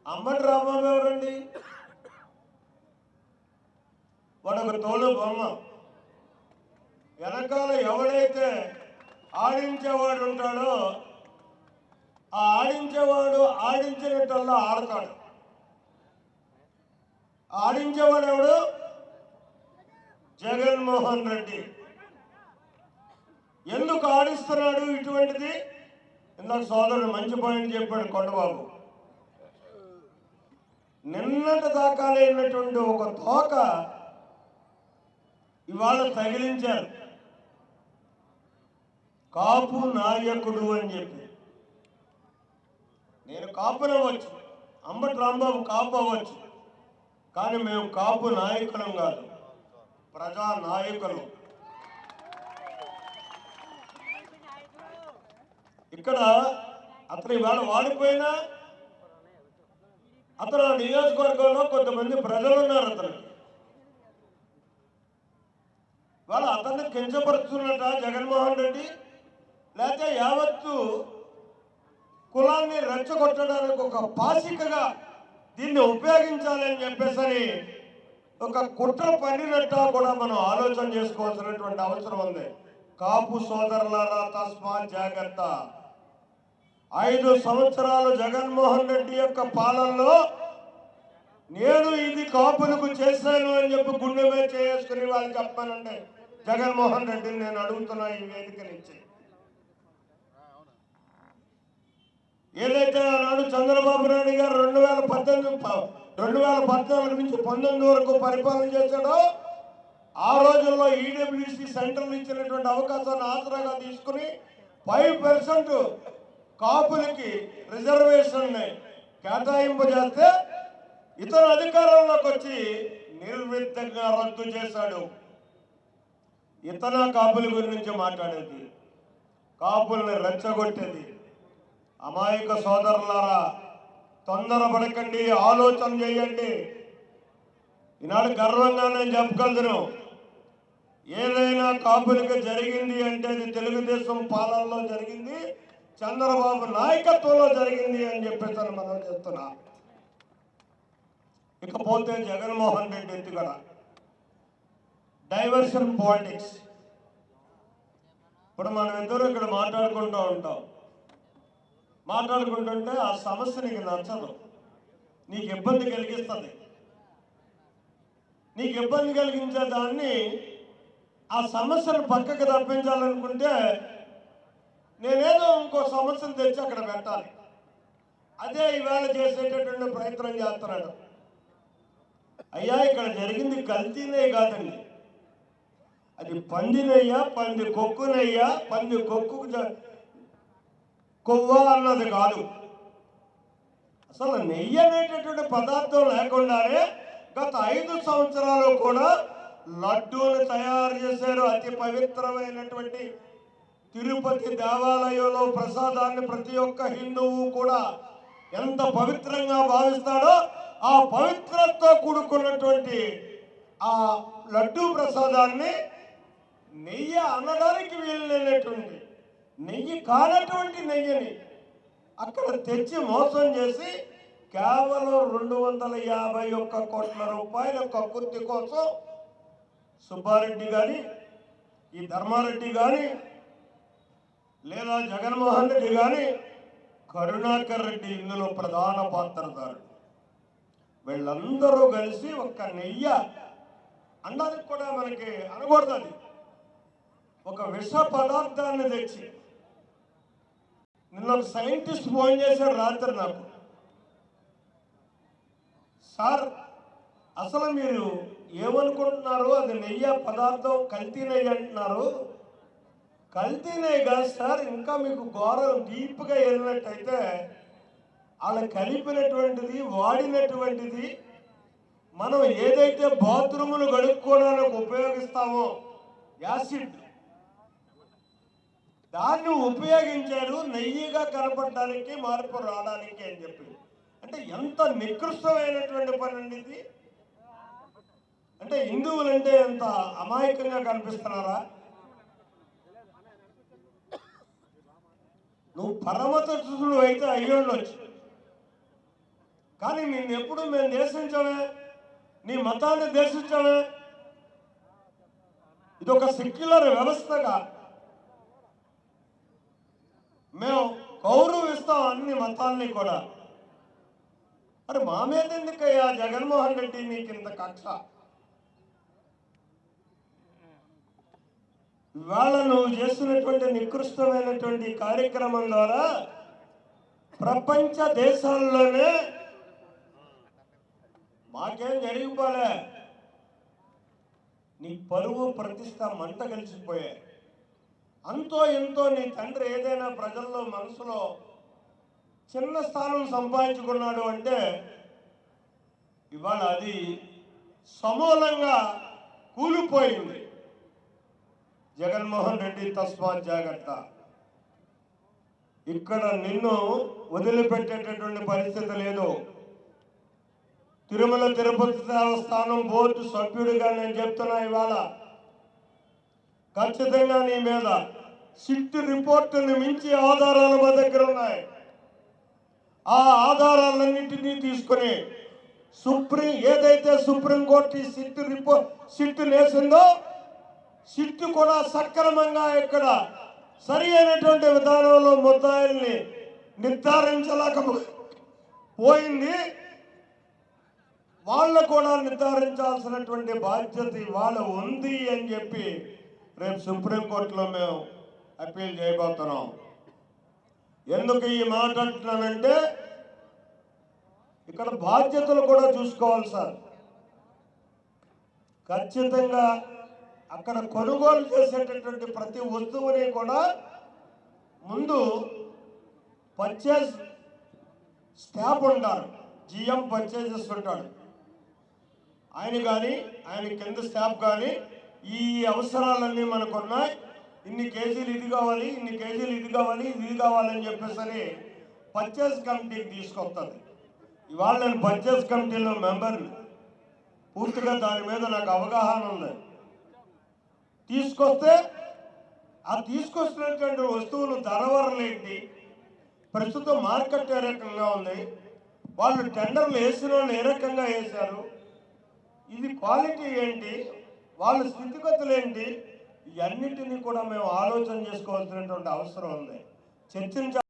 అంబటి రాంబాబు ఎవరండి? వాడొక తోలు బొమ్మ. వెనకాల ఎవడైతే ఆడించేవాడు ఉంటాడో ఆ ఆడించేవాడు ఆడించినట్టల్లా ఆడతాడు. ఆడించేవాడు ఎవడు? జగన్మోహన్ రెడ్డి. ఎందుకు ఆడిస్తున్నాడు ఇటువంటిది? ఇందాక సోదరుడు మంచి పాయింట్ చెప్పాడు కొండబాబు. నిన్నటి దాకా లేనటువంటి ఒక తోక ఇవాళ తగిలించారు. కాపు నాయకుడు అని చెప్పి. నేను కాపునవ్వచ్చు, అంబటి రాంబాబు కాపు అవ్వచ్చు, కానీ మేము కాపు నాయకులం కాదు, ప్రజా నాయకులు. ఇక్కడ అతను ఇవాళ వాడిపోయినా అతను నియోజకవర్గంలో కొంతమంది ప్రజలు ఉన్నారు. వాళ్ళు అతన్ని కించపరుస్తున్నట జగన్మోహన్ రెడ్డి, లేకపోతే యావత్తు కులాన్ని రెచ్చగొట్టడానికి ఒక పాసికగా దీన్ని ఉపయోగించాలని చెప్పేసి ఒక కుట్ర పడినట్టు కూడా మనం ఆలోచన చేసుకోవాల్సినటువంటి అవసరం ఉంది. కాపు సోదరులారా తస్మా జాగ్రత్త. 5 సంవత్సరాలు జగన్మోహన్ రెడ్డి యొక్క పాలనలో నేను ఇది కాపులకు చేశాను అని చెప్పి గుండె మీద చేసుకుని వాళ్ళు చెప్పానంటే జగన్మోహన్ రెడ్డిని నేను అడుగుతున్నా ఈ వేదిక నుంచి. ఏదైతే ఆనాడు చంద్రబాబు నాయుడు గారు 2014 నుంచి 19 వరకు పరిపాలన చేశాడో ఆ రోజుల్లో ఈడబ్ల్యూసీ సెంటర్లు ఇచ్చినటువంటి అవకాశాన్ని ఆసరాగా తీసుకుని 5% కాపులకి రిజర్వేషన్ కేటాయింపజేస్తే ఇతర అధికారంలోకి వచ్చి నిర్విఘ్నంగా రద్దు చేశాడు. ఇతర కాపుల గురించి మాట్లాడేది, కాపుల్ని రెచ్చగొట్టేది. అమాయక సోదరులారా, తొందరపడకండి, ఆలోచన చేయండి. ఈనాడు గర్వంగా నేను చెప్పగలను, ఏదైనా కాపులకు జరిగింది అంటే అది తెలుగుదేశం పాలనలో జరిగింది, చంద్రబాబు నాయకత్వంలో జరిగింది అని చెప్పేసి మనం చెప్తున్నా. ఇకపోతే జగన్మోహన్ రెడ్డి ఎత్తుగడ డైవర్షన్ పాలిటిక్స్. ఇప్పుడు మనం ఇద్దరు ఇక్కడ మాట్లాడుకుంటుంటే ఆ సమస్య నీకు నచ్చదు, నీకు ఇబ్బంది కలిగిస్తుంది. నీకు ఇబ్బంది కలిగించే దాన్ని ఆ సమస్యను పక్కకు తప్పించాలనుకుంటే నేనేదో ఇంకో సమస్యను తెచ్చి అక్కడ పెట్టాలి. అదే ఈవేళ చేసేటటువంటి ప్రయత్నం చేస్తున్నాడు. అయ్యా, ఇక్కడ జరిగింది కల్తీనే కాదండి, అది పందినయ్యా, పంది కొక్కునయ్యా, పంది కొక్కు కొవ్వ అన్నది కాదు. అసలు నెయ్యి అనేటటువంటి పదార్థం లేకుండానే గత 5 సంవత్సరాలు కూడా లడ్డూలు తయారు చేశారు. అతి పవిత్రమైనటువంటి తిరుపతి దేవాలయంలో ప్రసాదాన్ని ప్రతి ఒక్క హిందువు కూడా ఎంత పవిత్రంగా భావిస్తాడో ఆ పవిత్రతో కూడుకున్నటువంటి ఆ లడ్డూ ప్రసాదాన్ని నెయ్యి అనడానికి వీలు లేనటువంటి, నెయ్యి కానటువంటి నెయ్యిని అక్కడ తెచ్చి మోసం చేసి కేవలం 251 కోట్ల రూపాయల కక్కుర్తి కోసం సుబ్బారెడ్డి కానీ, ఈ ధర్మారెడ్డి కానీ, లేదా జగన్మోహన్ రెడ్డి కానీ, కరుణాకర్ రెడ్డి ఇందులో ప్రధాన పాత్రధారుడు. వీళ్ళందరూ కలిసి ఒక్క నెయ్యి అనడానికి కూడా మనకి అనకూడదు, అది ఒక విష పదార్థాన్ని తెచ్చి. నిన్న ఒక సైంటిస్ట్ ఫోన్ చేశాడు రాత్రి నాకు, సార్ అసలు మీరు ఏమనుకుంటున్నారు, అది నెయ్యి పదార్థం కల్తీ నెయ్యి అంటున్నారు. కల్తీ నెయ్యి కాదు సార్, ఇంకా మీకు ఘోరం డీప్గా వెళ్ళినట్టయితే అలా కలిపినటువంటిది, వాడినటువంటిది, మనం ఏదైతే బాత్రూములు కడుక్కోవడానికి ఉపయోగిస్తామో యాసిడ్, దాన్ని ఉపయోగించారు నెయ్యిగా కనపడడానికి, మార్పు రావడానికి అని చెప్పి. అంటే ఎంత నికృష్టమైనటువంటి పని అండి ఇది. అంటే హిందువులంటే ఎంత అమాయకంగా కనిపిస్తున్నారా? నువ్వు పరమతత్తుడు అయితే అయ్యుండొచ్చు, కానీ నిన్ను ఎప్పుడు మేము దేశించమే, నీ మతాన్ని దేశించమే. ఇది ఒక సెక్యులర్ వ్యవస్థగా మేము గౌరవిస్తాం అన్ని మతాల్ని కూడా. మరి మా మీద ఎందుకయ్యా జగన్మోహన్ రెడ్డి నీకు ఇంత కక్ష? ఇవాళ నువ్వు చేసినటువంటి నికృష్టమైనటువంటి కార్యక్రమం ద్వారా ప్రపంచ దేశాల్లోనే మాకేం జరిగిపోలే, నీ పరువు ప్రతిష్ట మంట కలిసిపోయాయి. అంతో ఎంతో నీ తండ్రి ఏదైనా ప్రజల్లో మనసులో చిన్న స్థానం సంపాదించుకున్నాడు అంటే ఇవాళ అది సమూలంగా కూలిపోయింది. జగన్మోహన్ రెడ్డి తస్మాత్ జాగ్రత్త. ఇక్కడ నిన్ను వదిలిపెట్టేటటువంటి పరిస్థితి లేదు. తిరుమల తిరుపతి దేవస్థానం బోర్డు సభ్యుడిగా నేను చెప్తున్నా, ఇవాళ ఖచ్చితంగా నీ మీద సిట్ రిపోర్టుని మించి ఆధారాలు మా దగ్గర ఉన్నాయి. ఆ ఆధారాలన్నింటినీ తీసుకుని ఏదైతే సుప్రీంకోర్టు సిట్ వేసిందో సిట్ కూడా సక్రమంగా ఇక్కడ సరి అయినటువంటి విధానంలో ముద్దాయిల్ని నిర్ధారించలేకపోయింది. వాళ్ళు కూడా నిర్ధారించాల్సినటువంటి బాధ్యత ఇవాళ ఉంది అని చెప్పి రేపు సుప్రీంకోర్టులో మేము అప్పీల్ చేయబోతున్నాం. ఎందుకు ఈ మాట అంటున్నానంటే ఇక్కడ బాధ్యతలు కూడా చూసుకోవాలి సార్. ఖచ్చితంగా అక్కడ కొనుగోలు చేసేటటువంటి ప్రతి వస్తువుని కూడా ముందు పర్చేజ్ స్టాఫ్ ఉంటారు, జిఎం పర్చేజెస్ ఉంటాడు ఆయన, కానీ ఆయన కింద స్టాఫ్ కానీ ఈ అవసరాలన్నీ మనకు ఉన్నాయి, ఇన్ని కేజీలు ఇది కావాలి, ఇన్ని కేజీలు ఇది కావాలి, ఇది కావాలని చెప్పేసి పర్చేజ్ కమిటీకి తీసుకొస్తుంది. ఇవాళ నేను పర్చేజ్ కమిటీలో మెంబర్ని, పూర్తిగా దాని మీద నాకు అవగాహన ఉంది. తీసుకొస్తే ఆ తీసుకొచ్చినటువంటి వస్తువులు ధరవరలేంటి, ప్రస్తుతం మార్కెట్ ఏ రకంగా ఉంది, వాళ్ళు టెండర్లు వేసిన వాళ్ళు ఏ రకంగా వేశారు, ఇది క్వాలిటీ ఏంటి, వాళ్ళ స్థితిగతులు ఏంటి, ఇవన్నిటినీ కూడా మేము ఆలోచన చేసుకోవాల్సినటువంటి అవసరం ఉంది, చర్చించాలి.